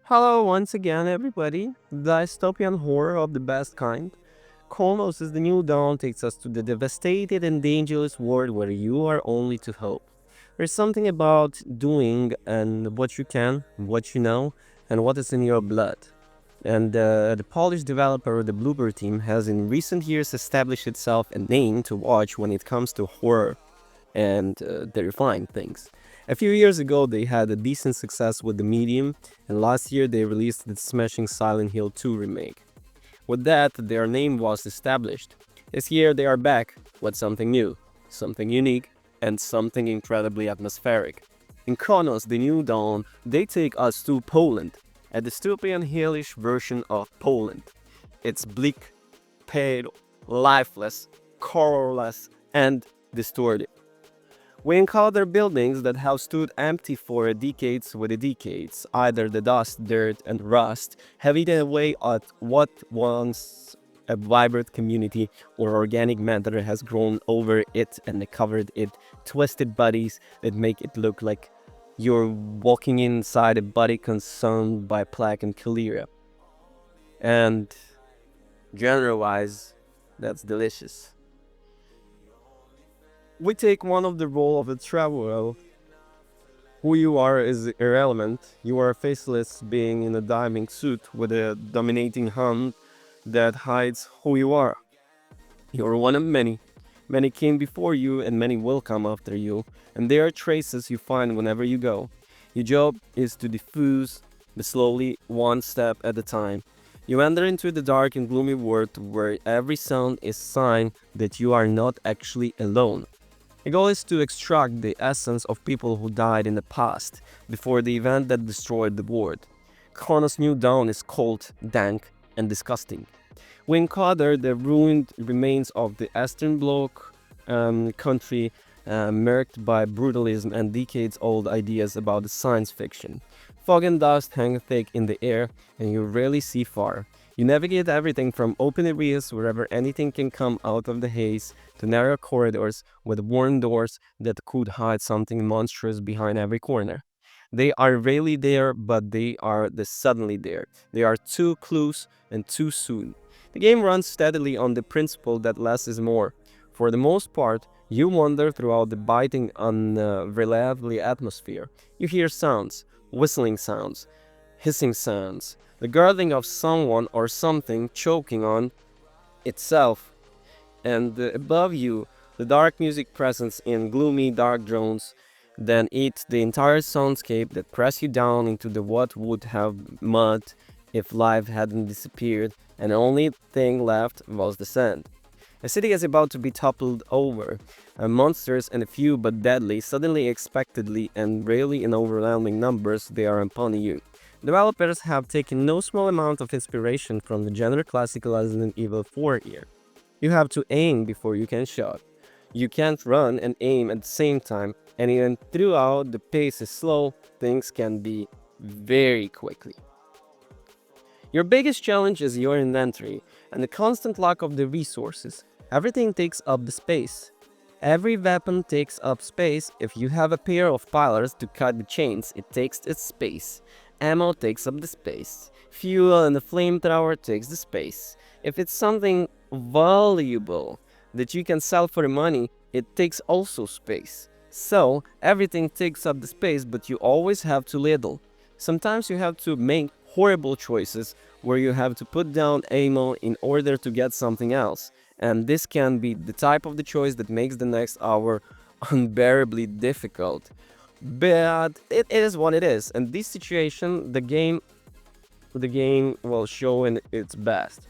Hello once again, everybody. The dystopian horror of the best kind. Cronos is the new dawn takes us to the devastated and dangerous world where you are only to hope. There's something about doing and what you can, what you know, and what is in your blood. And the Polish developer, the Bluebird team, has in recent years established itself a name to watch when it comes to horror and terrifying things. A few years ago, they had a decent success with The Medium, and last year they released the smashing Silent Hill 2 remake. With that, their name was established. This year they are back with something new, something unique, and something incredibly atmospheric. In Kronos, the New Dawn, they take us to Poland, a dystopian hellish version of Poland. It's bleak, pale, lifeless, colorless, and distorted. We encounter buildings that have stood empty for decades with the decades. Either the dust, dirt, and rust have eaten away at what once a vibrant community, or organic matter has grown over it and covered it. Twisted bodies that make it look like you're walking inside a body consumed by plague and cholera. And genre-wise, that's delicious. We take one of the role of a traveler. Who you are is irrelevant. You are a faceless being in a diving suit with a dominating hand that hides who you are. You are one of many. Many came before you and many will come after you, and there are traces you find whenever you go. Your job is to diffuse the slowly, one step at a time. You enter into the dark and gloomy world where every sound is sign that you are not actually alone. The goal is to extract the essence of people who died in the past, before the event that destroyed the world. Kronos' New Dawn is cold, dank, and disgusting. We encounter the ruined remains of the Eastern Bloc country, marked by brutalism and decades-old ideas about the science fiction. Fog and dust hang thick in the air, and you rarely see far. You navigate everything from open areas wherever anything can come out of the haze to narrow corridors with worn doors that could hide something monstrous behind every corner. They are rarely there, but they are the suddenly there. They are too close and too soon. The game runs steadily on the principle that less is more. For the most part, you wander throughout the biting, unreliable atmosphere. You hear sounds, whistling sounds, hissing sounds, the gurgling of someone or something choking on itself, and above you, the dark music presents in gloomy dark drones then eat the entire soundscape that press you down into the what would have mud if life hadn't disappeared and the only thing left was the sand. A city is about to be toppled over. Monsters and a few but deadly, suddenly expectedly and rarely in overwhelming numbers, they are upon you. Developers have taken no small amount of inspiration from the genre classical Resident Evil 4 here. You have to aim before you can shoot. You can't run and aim at the same time, and even throughout the pace is slow, things can be very quickly. Your biggest challenge is your inventory and the constant lack of the resources. Everything takes up the space. Every weapon takes up space. If you have a pair of pilers to cut the chains, it takes its space. Ammo takes up the space. Fuel and the flamethrower takes the space. If it's something valuable that you can sell for money, it takes also space. So everything takes up the space, but you always have too little. Sometimes you have to make horrible choices where you have to put down ammo in order to get something else. And this can be the type of the choice that makes the next hour unbearably difficult. But it is what it is. And this situation, the game will show in its best.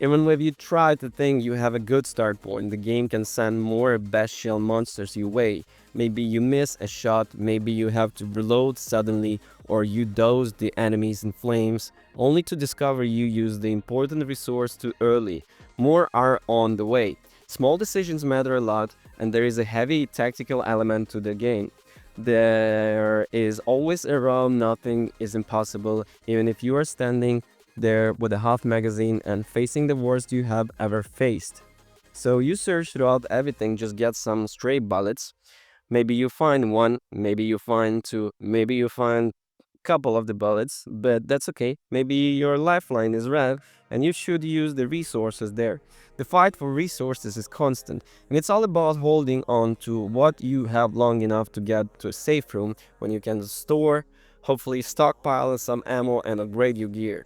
Even if you try to think you have a good start point, the game can send more bestial monsters your way. Maybe you miss a shot, maybe you have to reload suddenly, or you douse the enemies in flames, only to discover you used the important resource too early. More are on the way. Small decisions matter a lot, and there is a heavy tactical element to the game. There is always a roam, nothing is impossible, even if you are standing there with a half magazine and facing the worst you have ever faced. So you search throughout everything, just get some stray bullets. Maybe you find one, maybe you find two, maybe you find couple of the bullets, but that's okay. Maybe your lifeline is red and you should use the resources there. The fight for resources is constant, and it's all about holding on to what you have long enough to get to a safe room when you can store, hopefully stockpile some ammo and upgrade your gear.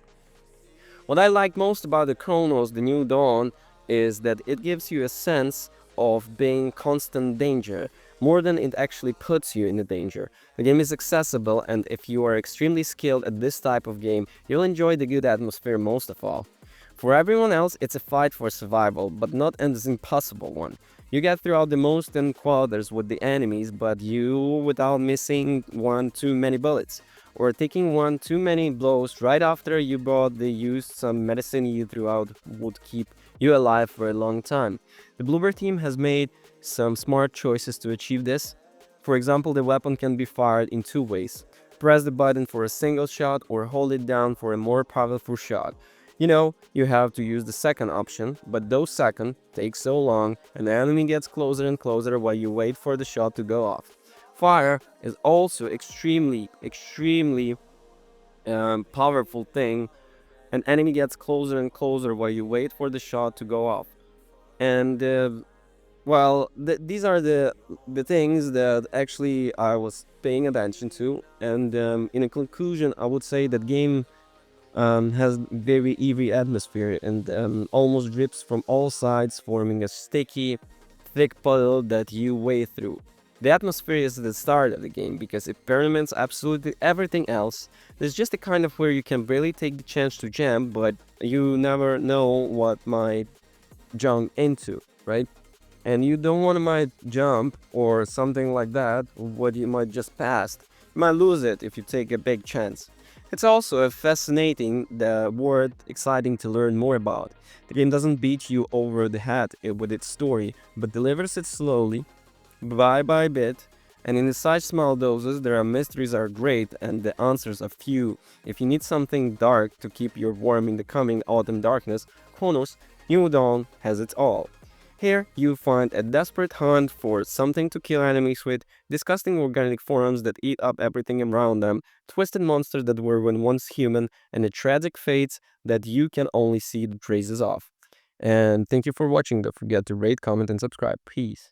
What I like most about the Cronos, the New Dawn, is that it gives you a sense of being constant danger, more than it actually puts you in a danger. The game is accessible, and if you are extremely skilled at this type of game, you'll enjoy the good atmosphere most of all. For everyone else, it's a fight for survival, but not an impossible one. You get throughout the most encounters with the enemies, but you without missing one too many bullets, or taking one too many blows right after you bought the used some medicine you threw out would keep you alive for a long time. The Bluebird team has made some smart choices to achieve this. For example, the weapon can be fired in two ways. Press the button for a single shot or hold it down for a more powerful shot. You have to use the second option, but those second take so long and the enemy gets closer and closer while you wait for the shot to go off. Fire is also extremely powerful thing. An enemy gets closer and closer while you wait for the shot to go off. And these are the things that actually I was paying attention to. And in a conclusion, I would say that game has very eerie atmosphere and almost drips from all sides, forming a sticky, thick puddle that you wade through. The atmosphere is the start of the game because it permeates absolutely everything else. There's just a kind of where you can barely take the chance to jam, but you never know what might jump into, right? And you don't want to might jump or something like that, what you might just pass. You might lose it if you take a big chance. It's also a fascinating, the word exciting to learn more about. The game doesn't beat you over the head with its story, but delivers it slowly, bit by bit, and in such small doses, their mysteries are great and the answers are few. If you need something dark to keep you warm in the coming autumn darkness, Kronos New Dawn has it all. Here, you find a desperate hunt for something to kill enemies with, disgusting organic forms that eat up everything around them, twisted monsters that were once human, and the tragic fates that you can only see the traces of. And thank you for watching. Don't forget to rate, comment, and subscribe. Peace.